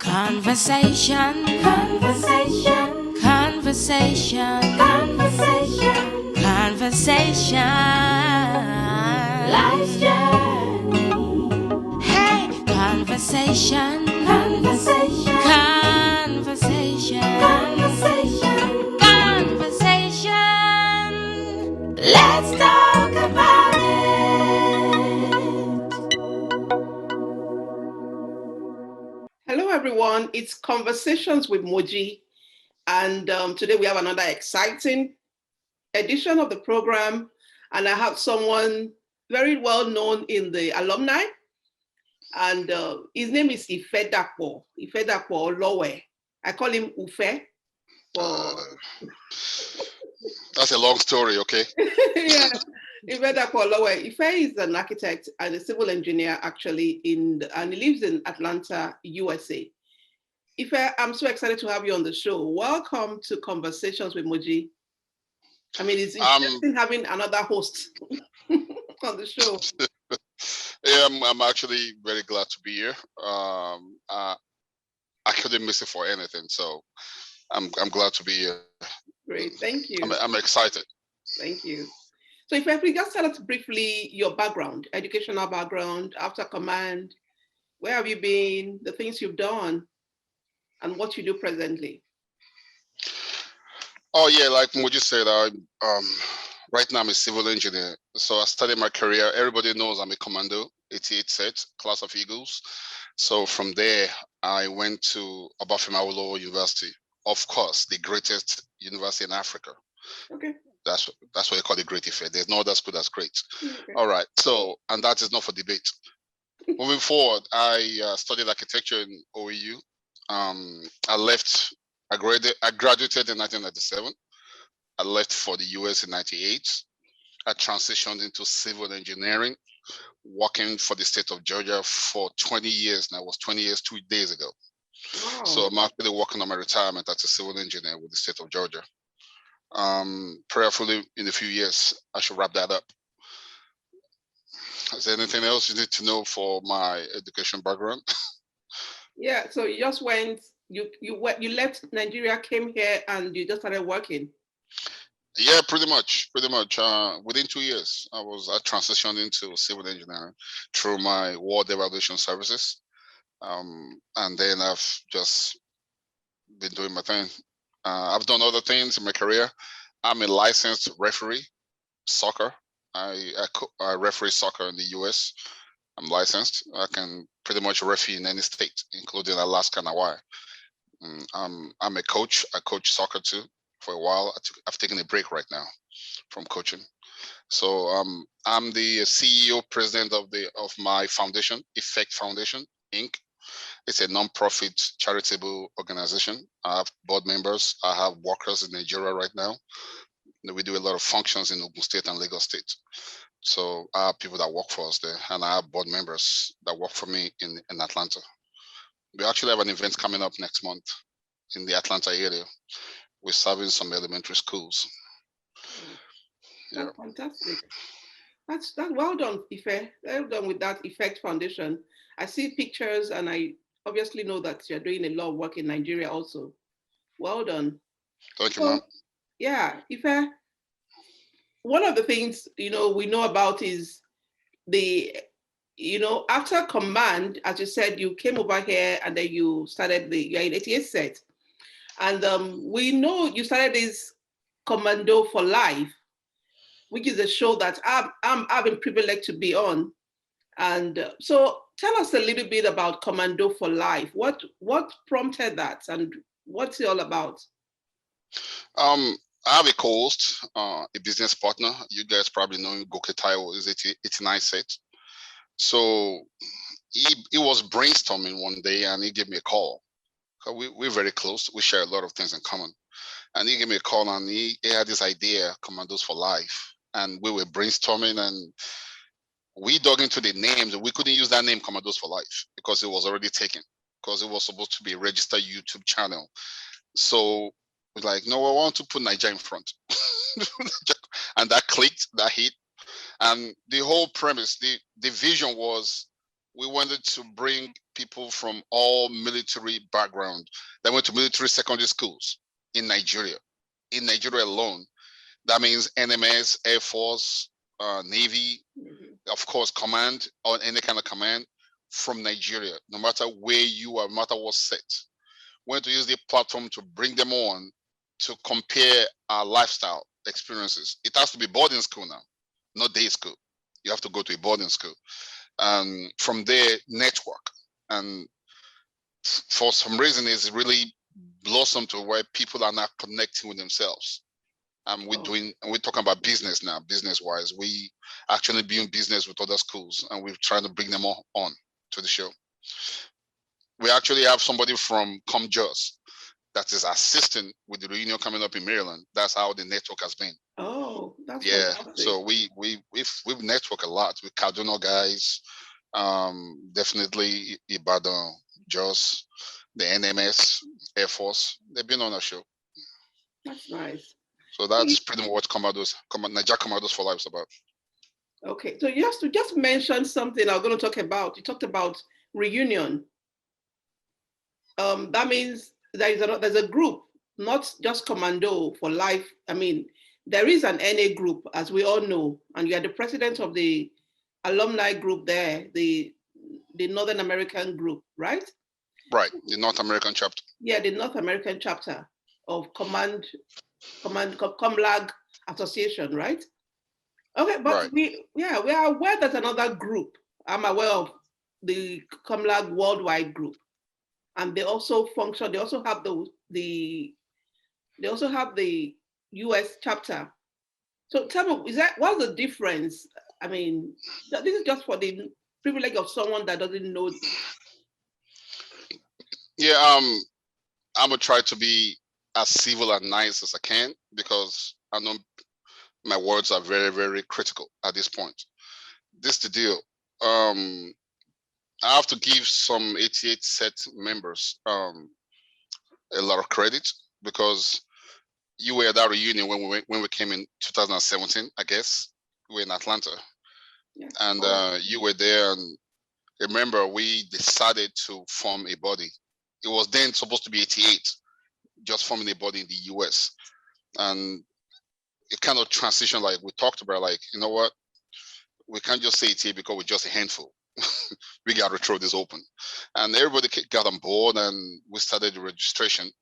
Conversation, conversation, conversation, conversation, conversation. Life's journey. Hey, conversation, conversation, conversation, conversation, conversation. Let's talk about it. Hello, everyone. It's Conversations with Moji. And today we have another exciting edition of the program. And I have someone very well known in the alumni. And his name is Ifedapo Olowe. I call him Ufe. That's a long story, okay? Yeah, Ifedapo Olowe. Ife is an architect and a civil engineer, actually, and he lives in Atlanta, USA. Ife, I'm so excited to have you on the show. Welcome to Conversations with Moji. I mean, it's interesting having another host on the show. Yeah, I'm actually very glad to be here. I couldn't miss it for anything, so I'm glad to be here. Great, thank you. I'm excited. Thank you. So if we just tell us briefly your background, educational background, after command, where have you been, the things you've done, and what you do presently. Oh yeah, like Moji said, right now I'm a civil engineer. So I started my career. Everybody knows I'm a commando, 88 set, class of Eagles. So from there, I went to Ifedapo Olowe University. Of course, the greatest university in Africa. Okay. That's what you call the Great Ife. There's no other school that's great. Okay. All right. So, and that is not for debate. Moving forward, I studied architecture in OEU. I graduated in 1997. I left for the US in 98. I transitioned into civil engineering, working for the state of Georgia for 20 years. Now, it was 20 years, 2 days ago. Wow. So I'm actually working on my retirement as a civil engineer with the state of Georgia. Prayerfully, in a few years, I should wrap that up. Is there anything else you need to know for my education background? Yeah, so you just went, you left Nigeria, came here, and you just started working. Yeah, pretty much. Within 2 years, I transitioned into civil engineering through my ward evaluation services, and then I've just been doing my thing. I've done other things in my career. I'm a licensed referee, soccer. I referee soccer in the US. I'm licensed. I can pretty much referee in any state, including Alaska and Hawaii. I'm a coach. I coach soccer too for a while. I've taken a break right now from coaching. So I'm the CEO, president of my foundation, Infect Foundation, Inc. It's a non-profit charitable organization. I have board members. I have workers in Nigeria right now. We do a lot of functions in Ogun State and Lagos State. So I have people that work for us there, and I have board members that work for me in Atlanta. We actually have an event coming up next month in the Atlanta area. We're serving some elementary schools. That's fantastic. That's well done, Ife. Well done with that Infect Foundation. I see pictures, and I obviously know that you're doing a lot of work in Nigeria also. Well done. Thank you, ma'am. Yeah, Ife. One of the things we know about is after command, as you said, you came over here and then you started you're in 88 set, and we know you started this Commandoes For Life, which is a show that I've been privileged to be on. And so tell us a little bit about Commandoes For Life. What prompted that, and what's it all about? I have a co-host, a business partner. You guys probably know him, Goke Taiwo, is 89 set. So he was brainstorming one day and he gave me a call. We're very close. We share a lot of things in common. And he gave me a call and he had this idea, Commandoes For Life. And we were brainstorming and we dug into the names. We couldn't use that name, Commandoes For Life, because it was already taken, because it was supposed to be a registered YouTube channel. So we're like, no, I want to put Nigeria in front. And that clicked, that hit. And the whole premise, the vision was, we wanted to bring people from all military background that went to military secondary schools in Nigeria. In Nigeria alone, that means NMS, Air Force, Navy, of course, command or any kind of command from Nigeria, no matter where you are, no matter what set. We want to use the platform to bring them on to compare our lifestyle experiences. It has to be boarding school now, not day school. You have to go to a boarding school. From there, network. And for some reason, it's really blossomed to where people are now connecting with themselves. We're talking about business now, business wise. We actually doing business with other schools and we're trying to bring them all on to the show. We actually have somebody from Commandoes that is assisting with the reunion coming up in Maryland. That's how the network has been. Oh, that's yeah. fantastic. So we've networked a lot with Cardinal guys, definitely Ibadan, Jos, the NMS, Air Force. They've been on our show. That's nice. So that's pretty much what Niger Commandoes for Life is about. Okay, so you just mentioned something I'm going to talk about. You talked about reunion. That means there's a group, not just Commando for Life. I mean, there is an NA group, as we all know, and you are the president of the alumni group there, the Northern American group, right? Right, the North American chapter. Yeah, the North American chapter of Comlag Association, right? Okay, but right. we are aware that another group. I'm aware of the Comlag Worldwide Group, and they also function. They also have the U.S. chapter. So tell me, what's the difference? I mean, this is just for the privilege of someone that doesn't know. Yeah, I'm gonna try to be as civil and nice as I can because I know my words are very, very critical at this point. This is the deal. I have to give some 88 set members a lot of credit because you were at that reunion when we came in 2017, I guess. We were in Atlanta. Yeah. And you were there, and remember we decided to form a body. It was then supposed to be 88, just forming a body in the US. And it kind of transitioned, like we talked about, like, you know what? We can't just say 88 because we're just a handful. We got to throw this open. And everybody got on board and we started the registration.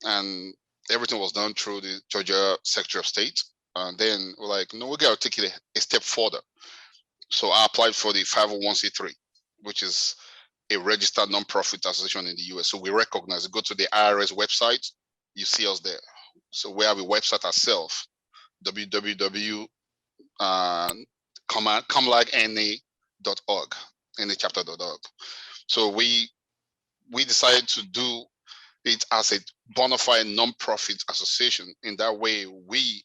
And everything was done through the Georgia Secretary of State. And then we're like, no, we got to take it a step further. So I applied for the 501c3, which is a registered nonprofit association in the US. So we recognize it. Go to the IRS website, you see us there. So we have a website ourselves, www.comlagna.org, nachapter.org. So we decided to do it as a bona fide nonprofit association. In that way, we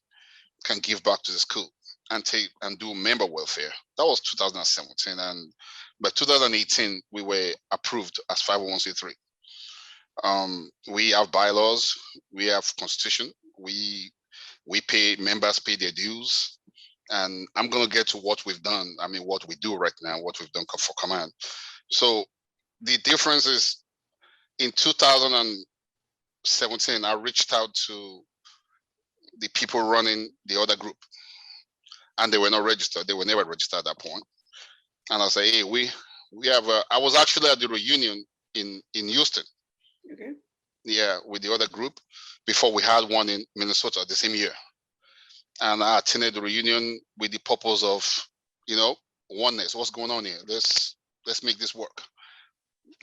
can give back to the school and do member welfare. That was 2017, and by 2018 we were approved as 501c3. We have bylaws, we have constitution, we pay members pay their dues, and I'm gonna get to what we've done. I mean, what we do right now, what we've done for Command. So the difference is in 2017, I reached out to the people running the other group, and they were not registered. They were never registered at that point. And I say, hey, we have. I was actually at the reunion in Houston. Okay. Yeah, with the other group before we had one in Minnesota the same year. And I attended the reunion with the purpose of, oneness. What's going on here? Let's make this work.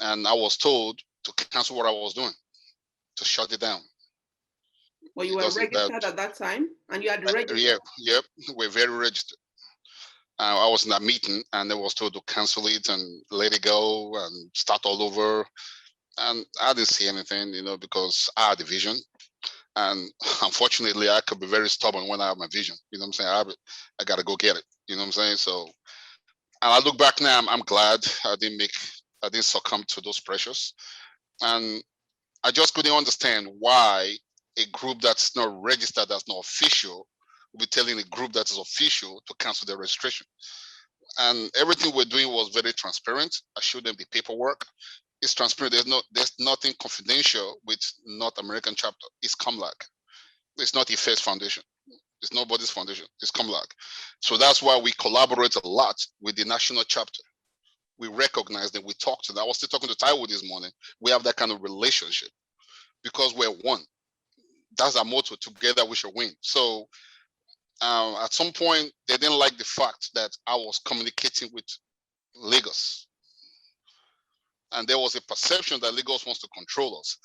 And I was told to cancel what I was doing, to shut it down. Well, you were registered at that time, and you had registered. Yep, we're very registered. I was in that meeting, and I was told to cancel it and let it go and start all over. And I didn't see anything, because I had a vision. And unfortunately, I could be very stubborn when I have my vision. You know what I'm saying? I got to go get it. You know what I'm saying? So, and I look back now, I'm glad I didn't succumb to those pressures. And I just couldn't understand why a group that's not registered, that's not official, will be telling a group that is official to cancel their registration. And everything we're doing was very transparent. I showed them the paperwork. It's transparent. There's nothing confidential with North American chapter. It's Comlag. It's not Infect Foundation. It's nobody's foundation. It's Comlag. So that's why we collaborate a lot with the national chapter. We recognize them. We talk to them. I was still talking to Taiwo this morning. We have that kind of relationship because we're one. That's our motto. Together we shall win. So at some point, they didn't like the fact that I was communicating with Lagos. And there was a perception that Lagos wants to control us.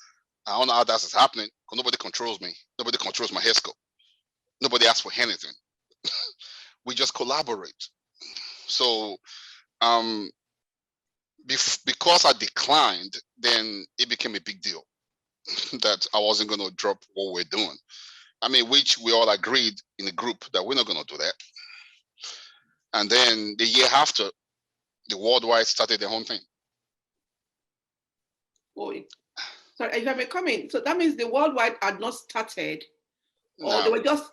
I don't know how that is happening because nobody controls me. Nobody controls my HESCO. Nobody asks for anything. We just collaborate. So um, because I declined, then it became a big deal that I wasn't going to drop what we're doing. I mean, which we all agreed in the group that we're not going to do that. And then the year after, the worldwide started their own thing. Oh, sorry, if I may come in. So that means the worldwide had not started, or they were just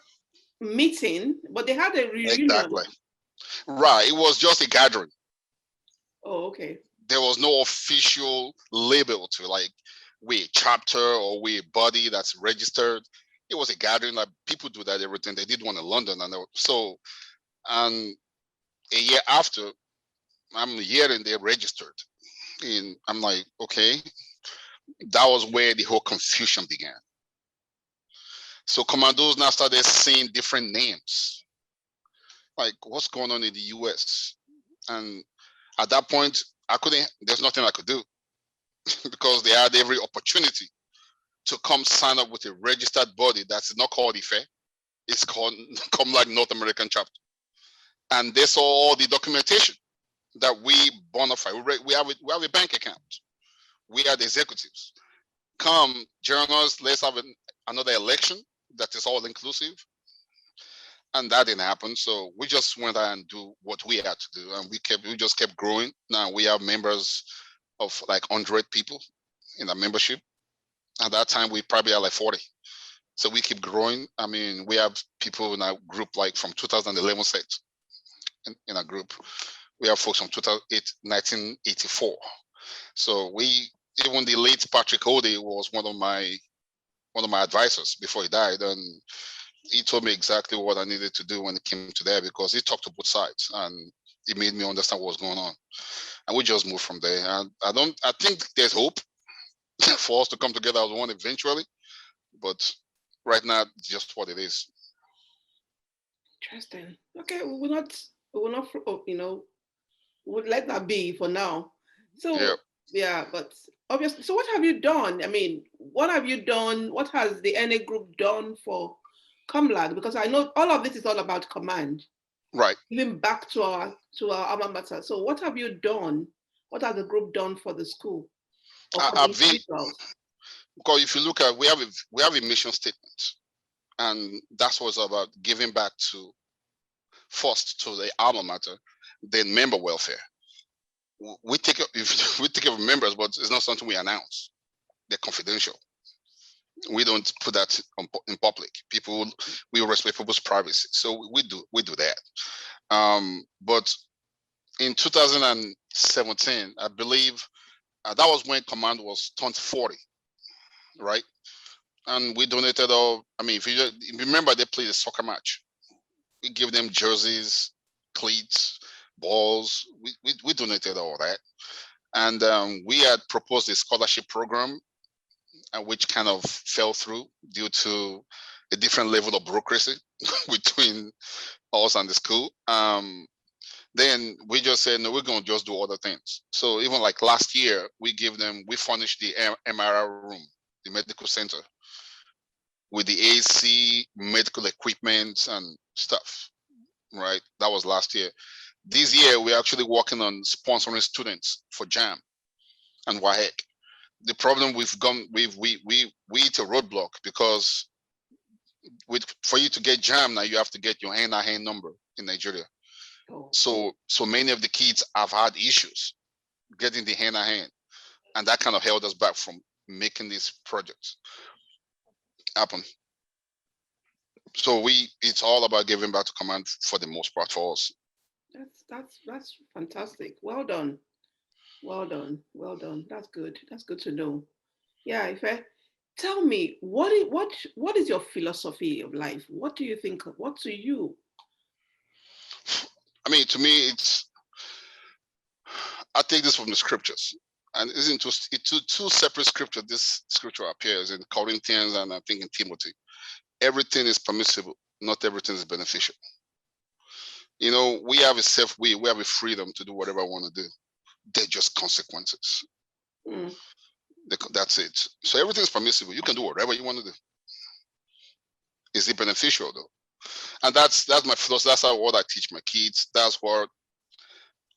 meeting, but they had a reunion. Exactly. Right. It was just a gathering. Oh, okay. There was no official label to like we a chapter or we a body that's registered. It was a gathering. Like people do that everything. They did one in London, and and a year after, I'm hearing they registered. And I'm like, okay, that was where the whole confusion began. So Commandos now started seeing different names. Like, what's going on in the US? And at that point, there's nothing I could do because they had every opportunity to come sign up with a registered body that's not called IFE. It's called Comlag North American Chapter. And they saw all the documentation that we bona fide. We have a bank account. We are the executives. Come join us. Let's have another election that is all inclusive. And that didn't happen. So we just went out and do what we had to do. And we just kept growing. Now we have members of like 100 people in our membership. At that time, we probably had like 40. So we keep growing. I mean, we have people in our group like from 2011 set in our group. We have folks from 1984. So even the late Patrick Ode was one of my advisors before he died, and he told me exactly what I needed to do when it came to that because he talked to both sides and it made me understand what was going on, and we just moved from there. And I think there's hope for us to come together as one eventually, but right now it's just what it is. Interesting. Okay, we will not, we'll let that be for now. So yeah, but obviously, so what have you done? I mean, what have you done? What has the NA group done for Comlag? Because I know all of this is all about command. Right. Even back to our alma mater. So what have you done? What has the group done for the school? Because if you look at we have a mission statement, and that's what's about giving back to first to the alma mater, then member welfare. We take care of members, but it's not something we announce. They're confidential. We don't put that in public. We respect people's privacy, so we do that. But in 2017, I believe that was when Command was turned 40, right? And we donated all. I mean, if you remember, they played a soccer match. We give them jerseys, cleats, balls. We donated all that, and we had proposed a scholarship program, which kind of fell through due to a different level of bureaucracy between us and the school. Then we just said, no, we're going to just do other things. So even like last year, we furnished the MRI room, the medical center, with the AC, medical equipment and stuff, right? That was last year. This year, we're actually working on sponsoring students for JAM and WAHEC. The problem we hit a roadblock because for you to get JAM now, you have to get your NIN number in Nigeria. So many of the kids have had issues getting the NIN, and that kind of held us back from making these projects happen. So it's all about giving back to command for the most part for us. That's fantastic. Well done. Well done. Well done. That's good. That's good to know. Yeah, tell me what is your philosophy of life? What do you think? What to you? I mean, to me, I take this from the scriptures. And isn't two separate scriptures? This scripture appears in Corinthians and I think in Timothy. Everything is permissible, not everything is beneficial. You know, we have a we have a freedom to do whatever I want to do. They're just consequences. Mm. That's it. So everything is permissible. You can do whatever you want to do. Is it beneficial though? And that's my philosophy. That's what I teach my kids. That's what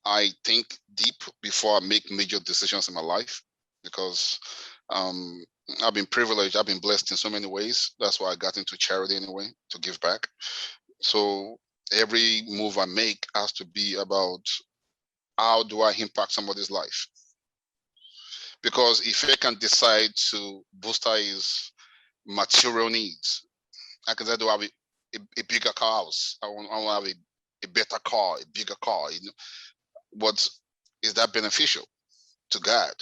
I think deep before I make major decisions in my life, because I've been privileged. I've been blessed in so many ways. That's why I got into charity anyway, to give back. So every move I make has to be about how do I impact somebody's life. Because if I can decide to booster his material needs, I can say, do I have a bigger house? I want to have a better car, a bigger car. You know, but is that beneficial to God?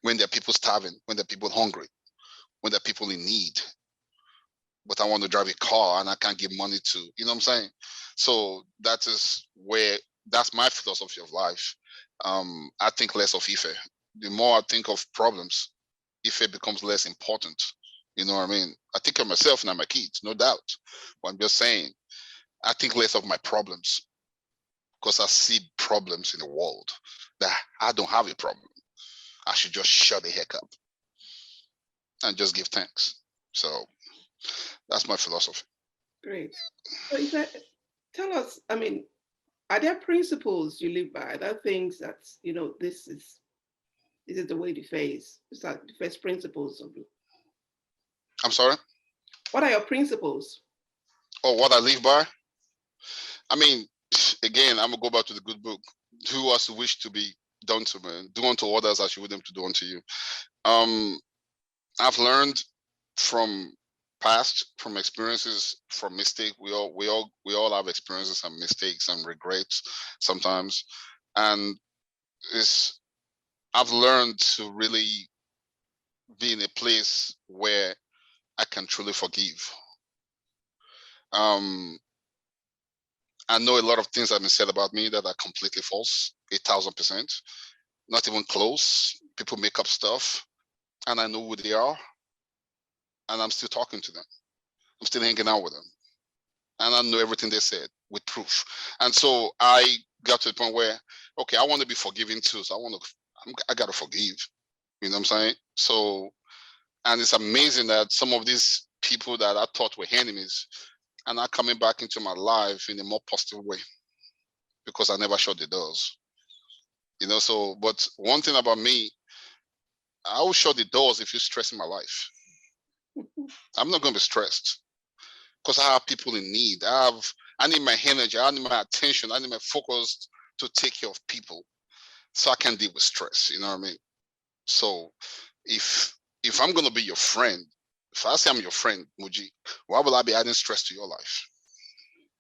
When there are people starving, when there are people hungry, when there are people in need, but I want to drive a car and I can't give money to, you know what I'm saying? So that's my philosophy of life. I think less of Ife. The more I think of problems, Ife becomes less important. You know what I mean? I think of myself and my kids, no doubt. But I'm just saying, I think less of my problems because I see problems in the world that I don't have a problem. I should just shut the heck up and just give thanks. So that's my philosophy. Great. So tell us, I mean, are there principles you live by? Are there things that, this is the way to face? It's like the first principles of you. I'm sorry? What are your principles? Oh, what I live by? I mean, again, I'm gonna go back to the good book. Do as you wish to be done to man. Do unto others as you would them to do unto you. I've learned from past, from experiences, from mistakes. We all have experiences and mistakes and regrets sometimes. And it's I've learned to really be in a place where I can truly forgive. Um, I know a lot of things have been said about me that are completely false, 1,000%, not even close. People make up stuff, and I know who they are, and I'm still talking to them. I'm still hanging out with them, and I know everything they said with proof. And so I got to the point where, okay, I want to be forgiving too. So I got to forgive. You know what I'm saying? So, and it's amazing that some of these people that I thought were enemies are not coming back into my life in a more positive way because I never shut the doors. You know, so, but one thing about me, I will shut the doors if you're stressing my life. I'm not going to be stressed because I have people in need. I need my energy, I need my attention, I need my focus to take care of people so I can deal with stress. You know what I mean? So if I'm going to be your friend, if I say I'm your friend, Muji, why will I be adding stress to your life?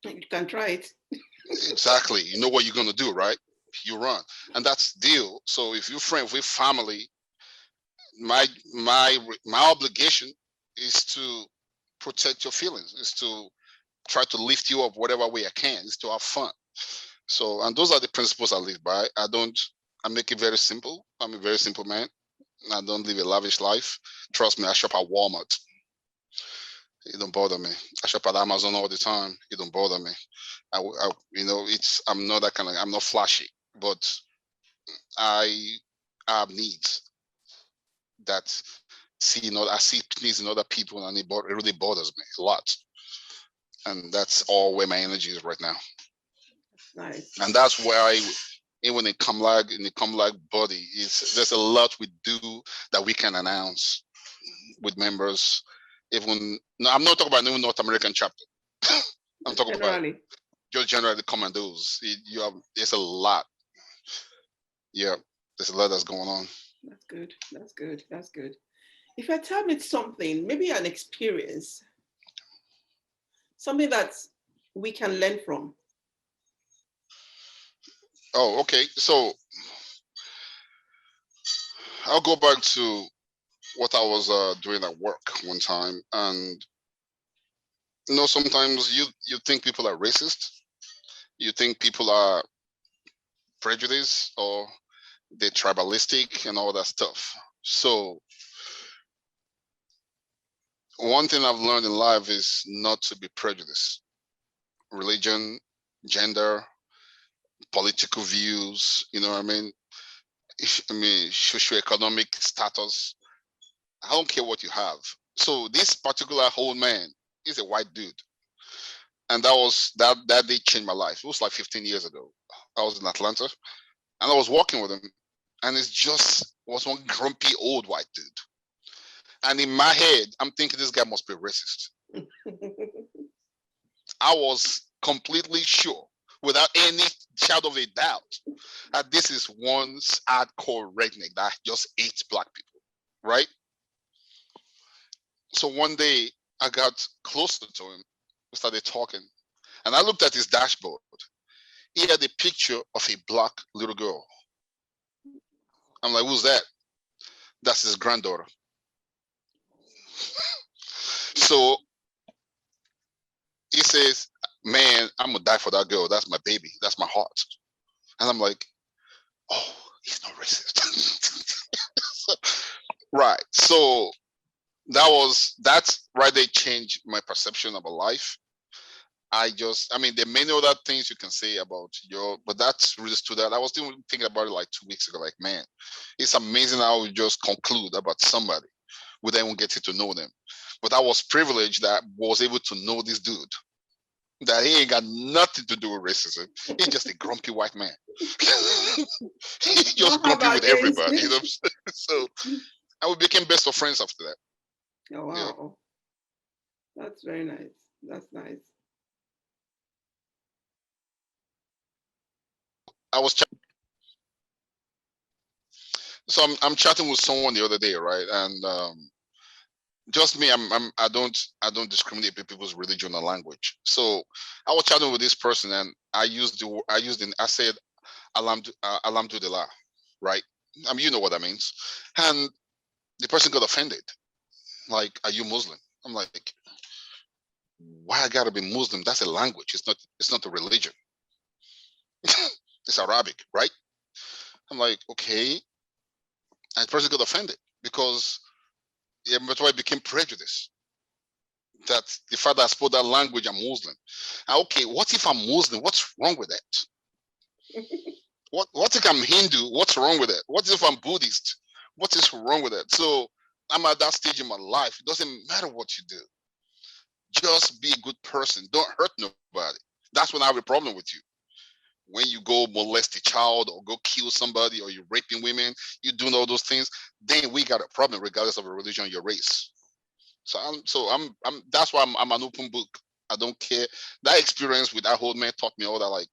You can try it. Exactly. You know what you're going to do, right? You run. And that's the deal. So if you're friend with family, my my obligation is to protect your feelings, is to try to lift you up whatever way I can, is to have fun. So, and those are the principles I live by. I make it very simple. I'm a very simple man. I don't live a lavish life. Trust me, I shop at Walmart. It don't bother me. I shop at Amazon all the time. It don't bother me. I'm not that kind of. I'm not flashy, but I have needs that I see needs in other people, and it really bothers me a lot. And that's all where my energy is right now. Nice. And that's where even in the Comlag body, there's a lot we do that we can announce with members. Even no, I'm not talking about new North American chapter. I'm talking about Generally. just generally the Commandos. There's a lot. Yeah, there's a lot that's going on. That's good. That's good. That's good. If I tell me something, maybe an experience, something that we can learn from, Oh, okay. So I'll go back to what I was doing at work one time, and sometimes you think people are racist, you think people are prejudiced, or they're tribalistic and all that stuff. So one thing I've learned in life is not to be prejudiced. Religion, gender, political views, you know what I mean? Socioeconomic status. I don't care what you have. So this particular old man is a white dude. And that day changed my life. It was like 15 years ago. I was in Atlanta and I was walking with him, and it's just was one grumpy old white dude. And in my head, I'm thinking this guy must be racist. I was completely sure, without any shadow of a doubt, that this is one hardcore redneck that just hates black people, right? So one day I got closer to him, we started talking, and I looked at his dashboard. He had a picture of a black little girl. I'm like, who's that? That's his granddaughter. So he says, man, I'm gonna die for that girl. That's my baby. That's my heart. And I'm like, oh, he's not racist. Right. So that's right there changed my perception about life. I mean, there are many other things you can say about but that's really stood out. I was still thinking about it like 2 weeks ago. Like, man, it's amazing how we just conclude about somebody without even getting to know them. But I was privileged that I was able to know this dude. That he ain't got nothing to do with racism. He's just a grumpy white man. He's just grumpy with everybody. You know what I'm saying? So, and we became best of friends after that. Oh, wow. Yeah. That's very nice. That's nice. I was so I'm chatting with someone the other day, right? And just me, I don't discriminate with people's religion or language. So I was chatting with this person, and I said alhamdulillah, right? I mean, you know what that means. And the person got offended. Like, are you Muslim? I'm like, why I gotta be Muslim? That's a language. It's not a religion. It's Arabic, right? I'm like, okay. And the person got offended because that's why it became prejudice. That the fact that I spoke that language, I'm Muslim. And okay, what if I'm Muslim? What's wrong with that? What if I'm Hindu? What's wrong with it? What if I'm Buddhist? What is wrong with it? So I'm at that stage in my life. It doesn't matter what you do. Just be a good person. Don't hurt nobody. That's when I have a problem with you. When you go molest a child or go kill somebody or you're raping women, you doing all those things, then we got a problem regardless of a religion or your race. So that's why I'm an open book. I don't care. That experience with that old man taught me all that. Like,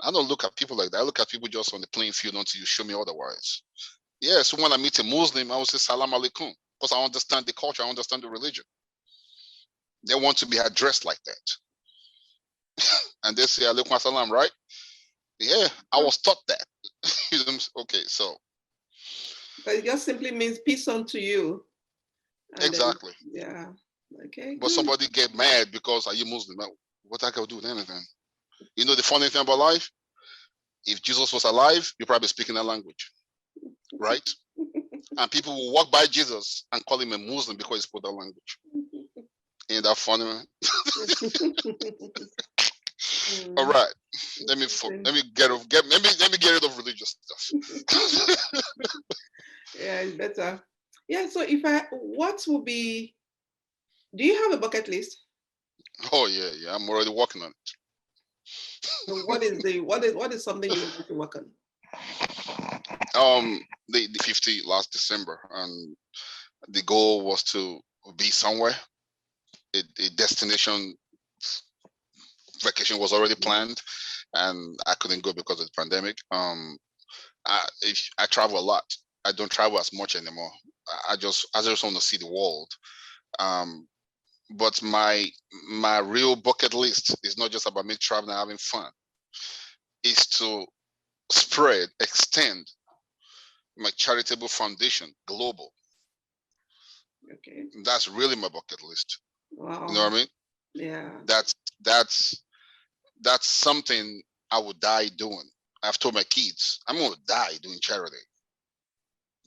I don't look at people like that. I look at people just on the playing field until you show me otherwise. Yeah, so when I meet a Muslim, I will say salam alaikum because I understand the culture, I understand the religion. They want to be addressed like that. And they say alaikum salam, right? Yeah, I was taught that. Okay, so. But it just simply means peace unto you. And exactly. Then, yeah. Okay. But somebody get mad because are you Muslim? What I can do with anything? You know the funny thing about life? If Jesus was alive, you're probably speaking that language, right? And people will walk by Jesus and call him a Muslim because he spoke that language. Ain't that funny, man? All right, let me get rid of religious stuff. Yeah, it's better. Yeah. So what would be? Do you have a bucket list? Oh yeah. I'm already working on it. So what is something you would like to work on? The 50 last December, and the goal was to be somewhere. A destination vacation was already planned, and I couldn't go because of the pandemic. I travel a lot. I don't travel as much anymore. I just want to see the world. But my real bucket list is not just about me traveling and having fun. It's to spread, extend my charitable foundation global. Okay. That's really my bucket list. Wow. You know what I mean? Yeah. That's something I would die doing. I've told my kids, I'm gonna die doing charity.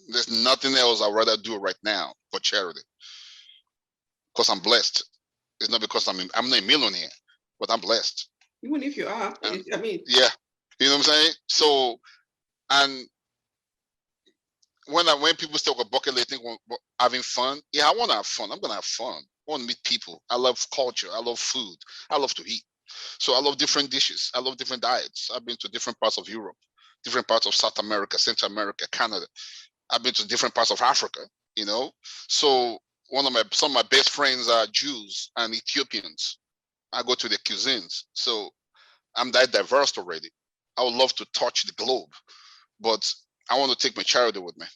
There's nothing else I'd rather do right now for charity. Because I'm blessed. It's not because I'm not a millionaire, but I'm blessed. Even if you are, And I mean. yeah, you know what I'm saying? So, and when people talk about bucket list, think having fun. Yeah, I want to have fun. I'm gonna have fun. I want to meet people. I love culture. I love food. I love to eat. So I love different dishes. I love different diets. I've been to different parts of Europe, different parts of South America, Central America, Canada. I've been to different parts of Africa. You know, so some of my best friends are Jews and Ethiopians. I go to their cuisines. So I'm that diverse already. I would love to touch the globe, but I want to take my charity with me.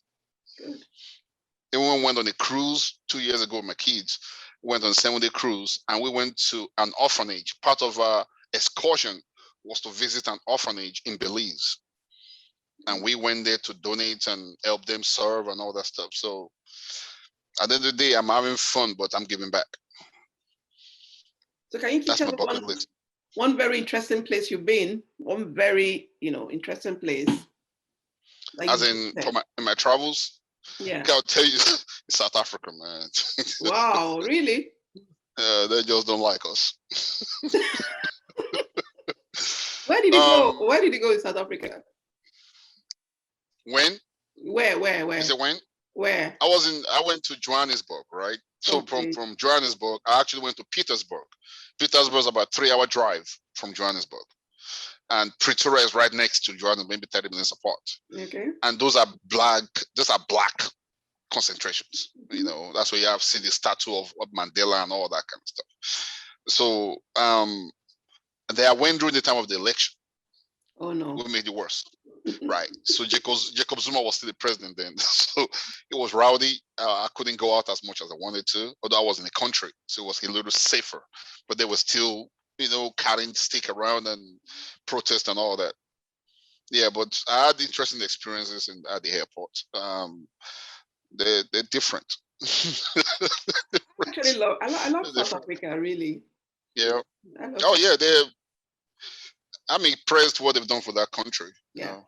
Good. Even went on a cruise 2 years ago with my kids. Went on a 7-day cruise, and we went to an orphanage. Part of our excursion was to visit an orphanage in Belize, and we went there to donate and help them serve and all that stuff. So at the end of the day, I'm having fun, but I'm giving back. So can you That's tell my me bucket list. one very interesting place you've been? One very, interesting place. Like As in in my travels, yeah. I'll tell you, South Africa, man. Wow, really? They just don't like us. Where did you go? Where did you go in South Africa? When? Where? Is it when? Where? I went to Johannesburg, right? So Okay. from Johannesburg, I actually went to Petersburg. Petersburg is about a 3-hour drive from Johannesburg. And Pretoria is right next to Johannesburg, maybe 30 minutes apart. Okay. And those are black concentrations. You know, that's where you have seen the statue of Mandela and all that kind of stuff. So I went during the time of the election. Oh no. We made it worse. Right. So Jacob Zuma was still the president then. So it was rowdy. I couldn't go out as much as I wanted to, although I was in the country. So it was a little safer. But they were still, carrying stick around and protest and all that. Yeah, but I had interesting experiences at the airport. They're different. Actually, I love South Africa, really. Yeah. Oh yeah, I'm impressed what they've done for that country. Yeah.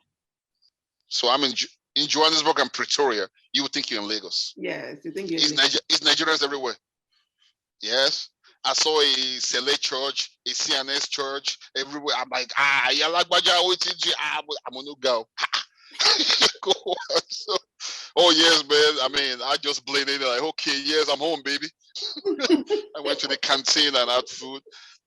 So I'm in Johannesburg and Pretoria. You would think you're in Lagos. Yes, you think you're in Lagos. It's Nigerians everywhere. Yes. I saw a Sele church, a CNS church everywhere. I'm like, I'm gonna go. So, oh yes, man. I mean, I just blended in like, okay, yes, I'm home, baby. I went to the canteen and had food.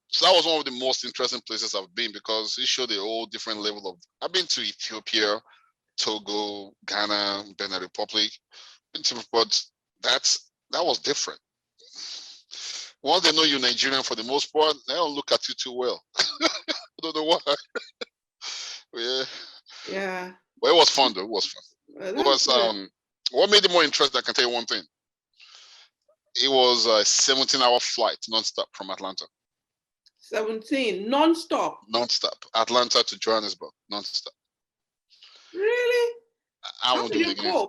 So that was one of the most interesting places I've been because it showed a whole different level of. I've been to Ethiopia, Togo, Ghana, Benin Republic, but that was different. Once they know you're Nigerian, for the most part, they don't look at you too well. I don't know why. Yeah. Yeah. But it was fun though. It was fun. It was what made it more interesting, I can tell you one thing. It was a 17-hour flight non-stop from Atlanta. 17 non-stop. Non-stop. Atlanta to Johannesburg, non-stop. Really? I won't do it again.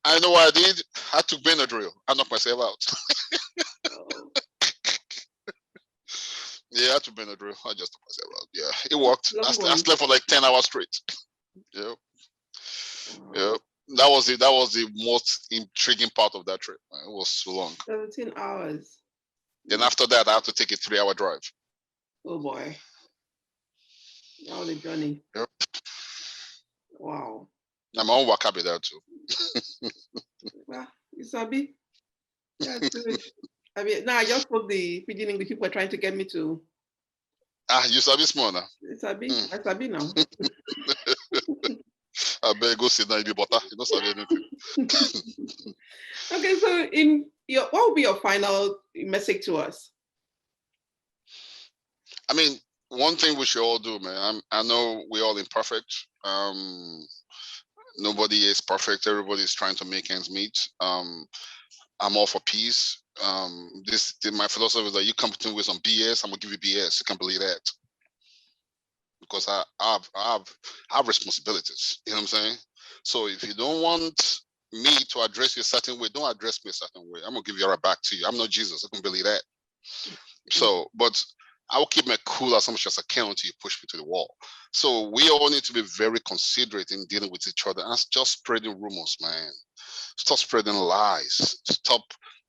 I know what I did. I took Benadryl. I knocked myself out. Oh. Yeah, I took Benadryl. I just took myself out. Yeah, it worked. I slept for like 10 hours straight. Yeah. Yeah. That was the most intriguing part of that trip. It was so long. 17 hours. Then after that, I have to take a 3-hour drive. Oh boy. That was a journey. Yep. Wow. I'm on Wakabi there too. Well, you sabi. That's good. I mean, now I just spoke the pidgin English people are trying to get me to. You sabi small now. I sabi now. I better go sit down and be butter. You don't sabi anything. Okay, so what would be your final message to us? I mean, one thing we should all do, man. I know we're all imperfect. Nobody is perfect. Everybody is trying to make ends meet. I'm all for peace. My philosophy is that you come to me with some BS, I'm gonna give you BS. You can't believe that. because I have responsibilities. You know what I'm saying? So if you don't want me to address you a certain way, don't address me a certain way. I'm gonna give you right back to you. I'm not Jesus. I can believe that. So, but I will keep my cool as much as I can until you push me to the wall. So we all need to be very considerate in dealing with each other and just spreading rumors, man. Stop spreading lies. Stop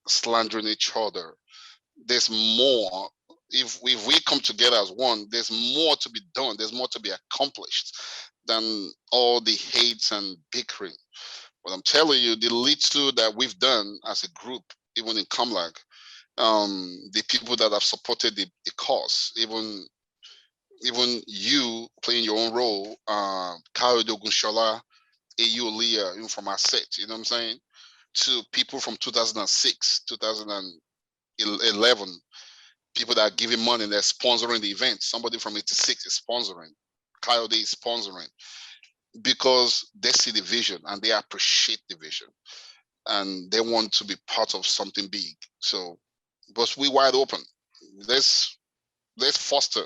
slandering each other. There's more. If we come together as one, there's more to be done. There's more to be accomplished than all the hates and bickering. But I'm telling you, the little that we've done as a group, even in Comlag, the people that have supported the cause, even you playing your own role, Kyle Dogunshola, Ayu Leah, even from our set, you know what I'm saying? To people from 2006, 2011, people that are giving money, they're sponsoring the event. Somebody from 86 is sponsoring. Kyle Day is sponsoring because they see the vision and they appreciate the vision and they want to be part of something big. So, but we wide open. Let's foster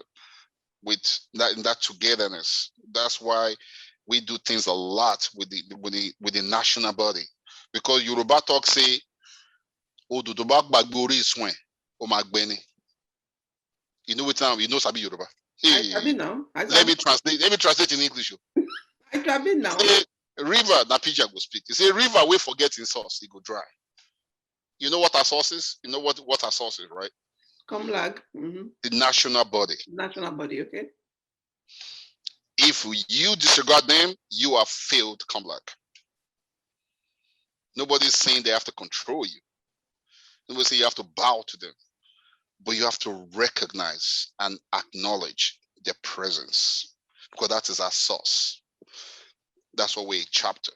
with that togetherness. That's why we do things a lot with the national body, because Yoruba talk say, "Oduduba gbagbori iswen o magbeni." You know it now. You know Sabi Yoruba. Hey, I know. let me translate. Let me translate in English. I can now. Say, river na pidgin go speak. You say river we forget in source, it go dry. You know what our source is? You know what our source is, right? Comlag. The national body. National body, okay. If you disregard them, you have failed Comlag. Nobody's saying they have to control you. Nobody's saying you have to bow to them. But you have to recognize and acknowledge their presence, because that is our source. That's why we're a chapter.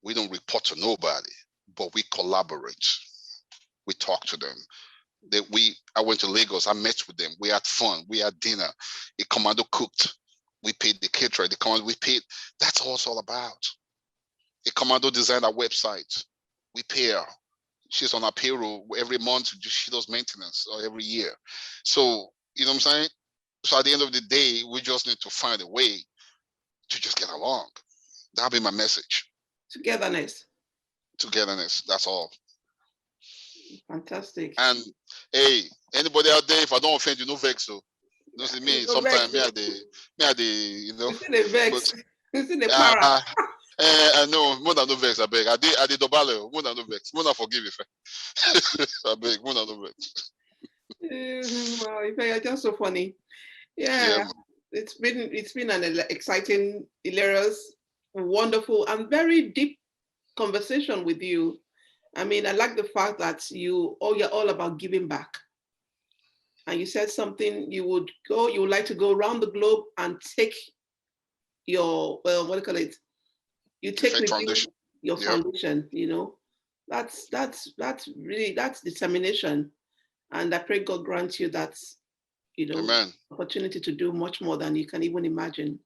We don't report to nobody, but we collaborate. We talk to them. I went to Lagos. I met with them. We had fun. We had dinner. A commando cooked. We paid the caterer. The commando we paid. That's all it's all about. A commando designed our website. We pay her. She's on our payroll every month. She does maintenance or every year. So you know what I'm saying. So at the end of the day, we just need to find a way to just get along. That'll be my message. Togetherness. Togetherness. That's all. Fantastic. And hey, anybody out there, if I don't offend you, no vex. So you know, me sometimes me at the you know. You see the vex. You see the para. I know more than no vex. I beg. I did double more than no vex. More than forgive if I beg. More than no vex. Wow, you're just so funny. Yeah. It's been an exciting, hilarious, wonderful, and very deep conversation with you. I mean, I like the fact that you're all about giving back. And you said something, you would like to go around the globe and take your, well, what do you call it? You take with you your foundation, you know. That's really, that's determination. And I pray God grant you that, you know, Amen. Opportunity to do much more than you can even imagine.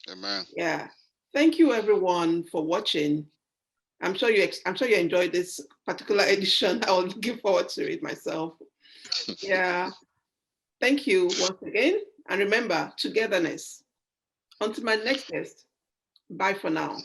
Amen. Yeah. Thank you everyone for watching. I'm sure you enjoyed this particular edition. I was looking forward to it myself. Yeah. Thank you once again. And remember, togetherness. Until my next guest. Bye for now.